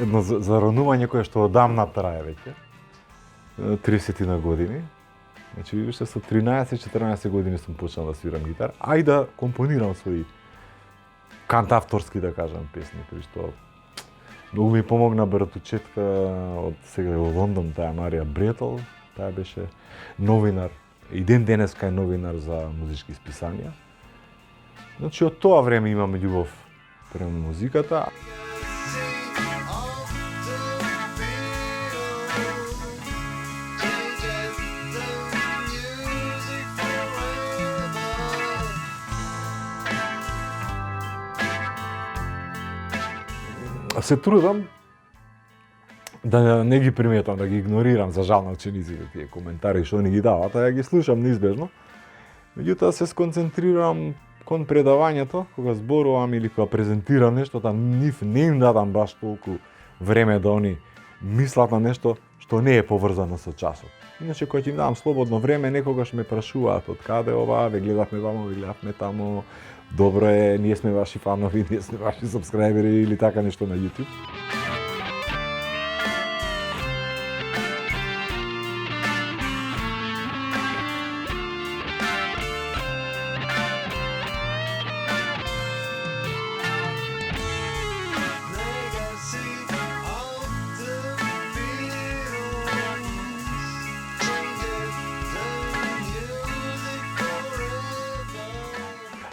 едно заронување кое што одамна трае веќе. 30 на години. Значи, уште со 13-14 години сум почнал да свирам гитара, а и да компонирам своји кантавторски, да кажам, песни, при што многу ми помогна братучетка од сега во Лондон, таа Марија Бретол, таа беше новинар, и ден денеска е новинар за музички списанија. Значи, од тоа време имам љубов према музиката. Се трудам да не ги приметам, да ги игнорирам, за жал на учениците тие коментари што они ги дават, а ја ги слушам неизбежно. Меѓутоа се сконцентрирам кон предавањето, кога зборувам или кога презентирам нешто, нив не им дадам баш толку време да они мислат на нешто што не е поврзано со часот. Иначе кога ќе им давам слободно време, некогаш ме прашуваат од каде ова, ве гледавме вамо, ве гледавме тамо, добро е, ние сме ваши фанови, ние сме ваши сабскрајбери или така нешто на YouTube.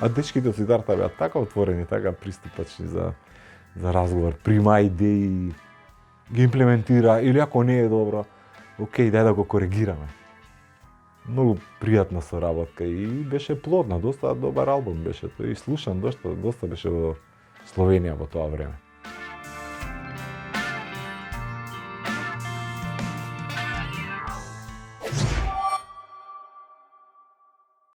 А дечките од Сидарта беа така отворени, така пристапачни за разговор, прима идеи, ги имплементира, или ако не е добро, окей, дај да го коригираме. Многу пријатна соработка и беше плодна, доста добар албум беше тој и слушан, доста беше во Словенија во тоа време.